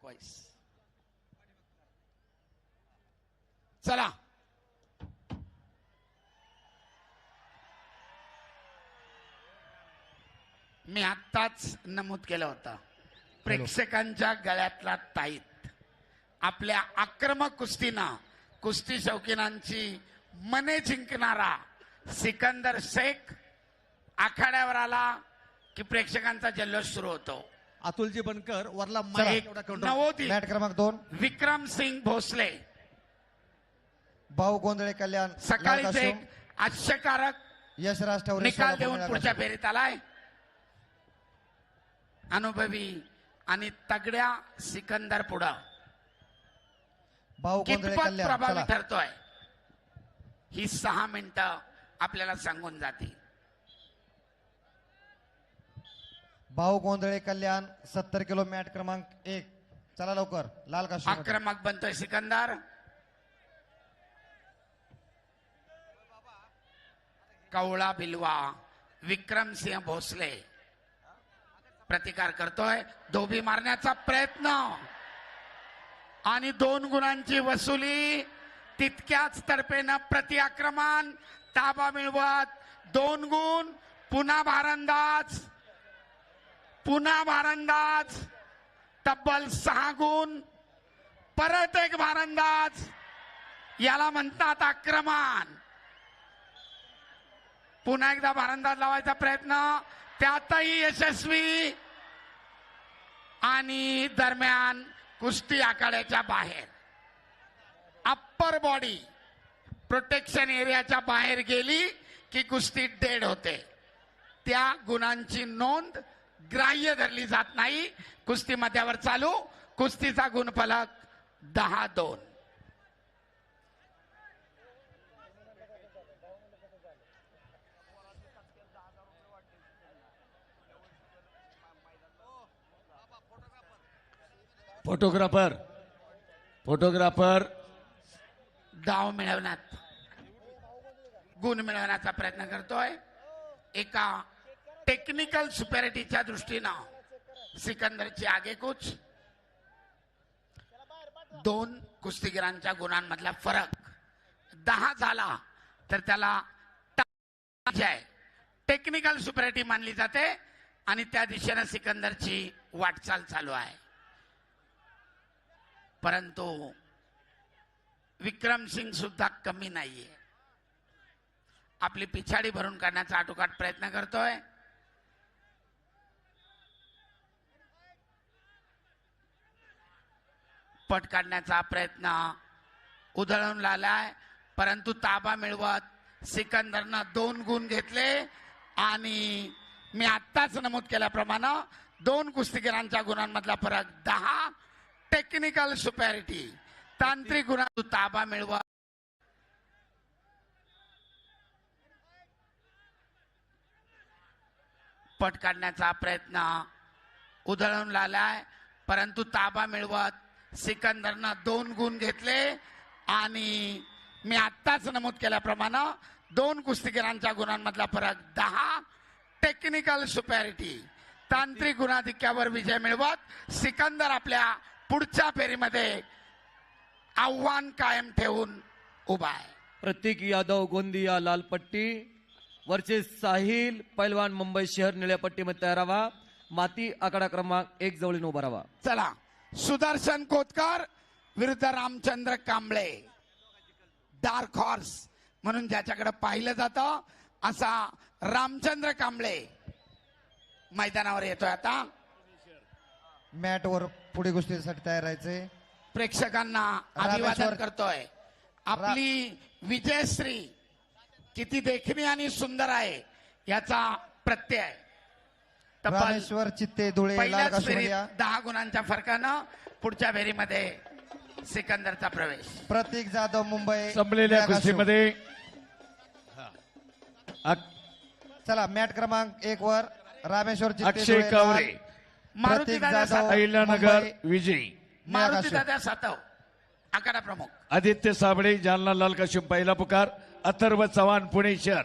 Clockwise. चला मी आत्ताच नमूद केलं होतं प्रेक्षकांच्या गळ्यातला ताईत आपल्या आक्रमक कुस्तीनं कुस्ती शौकीनांची मने जिंकणारा सिकंदर शेख आखाड्यावर आला की प्रेक्षकांचा जल्लोष सुरू होतो. अतुलजी बनकर वरला नवोदित मॅट क्रमांक 2 विक्रम सिंग भोसले भाऊ गोंधळे कल्याण सकाळीच एक आश्चर्यकारक यशराज ठवरे निकाल देऊन पुढच्या फेरीत आलाय. अनुभवी आणि तगड्या सिकंदर पुढं भाऊ गोंधळे कितपत कल्याण प्रभावी चला. ठरतोय ही 6 मिनिटं आपल्याला सांगून जातील. भाऊ गोंधळे कल्याण 70 किलो मॅट क्रमांक 1 चला लवकर लाल काशी आक्रमक बनतोय सिकंदर. कवळा बिलवा विक्रमसिंह भोसले प्रतिकार करतोय. धोबी मारण्याचा प्रयत्न आणि 2 गुणांची वसुली तितक्याच तर्फेनं प्रति आक्रमण ताबा मिळवत 2 गुण. पुन्हा भारंदाज तब्बल 6 गुण. परत एक भारंदाज याला म्हणतात आक्रमण. पुन्हा एकदा भारंदाज लावायचा प्रयत्न त्यातही यशस्वी. आणि दरम्यान कुस्ती आखाड्याच्या बाहेर अप्पर बॉडी प्रोटेक्शन एरियाच्या बाहेर गेली की कुस्ती डेड होते. त्या गुणांची नोंद ग्राह्य धरली जात नाही. कुस्ती मध्यावर चालू. कुस्तीचा गुणफलक 10-2. फोटोग्राफर डाव मिळवण्यात गुण मिळवण्याचा प्रयत्न करतोय. एका टेक्निकल सुपेरिटीच्या दृष्टीनं सिकंदरची आगेकूच. 2 कुस्तीगिरांच्या गुणांमधला फरक 10 झाला तर त्याला टेक्निकल सुपेरिटी मानली जाते आणि त्या दिशेनं सिकंदरची वाटचाल चालू आहे. परंतु विक्रम सिंग सुद्धा कमी नाहीये. आपली पिछाडी भरून काढण्याचा आटोकाट प्रयत्न करतोय. पट काढण्याचा प्रयत्न उधळून लावलाय परंतु ताबा मिळवत सिकंदरनं 2 गुण घेतले. आणि मी आत्ताच नमूद केल्याप्रमाणे 2 कुस्तीगिरांच्या गुणांमधला फरक 10. टेक्निकल सुपेरिटी तांत्रिक गुणातून ताबा मिळवत पट काढण्याचा प्रयत्न उधळून लावलाय परंतु ताबा मिळवत सिकंदरनं 2 गुण घेतले. आणि मी आत्ताच नमूद केल्याप्रमाणे 2 कुस्तीगिरांच्या गुणांमधला फरक 10. टेक्निकल सुपेरिटी तांत्रिक गुणाधिक्यावर विजय मिळवत सिकंदर आपल्या पुढच्या फेरीमध्ये आव्हान कायम ठेवून उभा आहे. प्रतीक यादव गोंदिया लाल पट्टी वरचे साहिल पैलवान मुंबई शहर निळ्या पट्टीमध्ये तयार राहा. माती आकडा क्रमांक 1 जवळून उभा राहा. चला सुदर्शन कोतकर विरुद्ध रामचंद्र कांबळे. डार्क हॉर्स म्हणून ज्याच्याकडे पाहिलं जातं असा रामचंद्र कांबळे मैदानावर येतोय. आता मॅट वर पुढे कुस्तीसाठी तयार राहायचे. प्रेक्षकांना अभिवादन करतोय. आपली विजयश्री किती देखणी आणि सुंदर आहे याचा प्रत्यय. रामेश्वर चित्ते धुळे लाल पहिल्याच काशी फेरीत 10 गुणांच्या फरकानं पुढच्या फेरीमध्ये सिकंदरचा प्रवेश. प्रतीक जाधव मुंबई संपलेल्या कुस्तीमध्ये चला मॅट क्रमांक 1 वर रामेश्वर चित्ते अक्षय धुळे कावरे लाल. मारुती प्रतीक दादा जाधव अहिल्यानगर मुंबई विजयी. मारुती दादा सातव आखाडा प्रमुख. आदित्य साबळे जालना लाल काशिम पहिला पुकार. अथर्व चव्हाण पुणे शहर.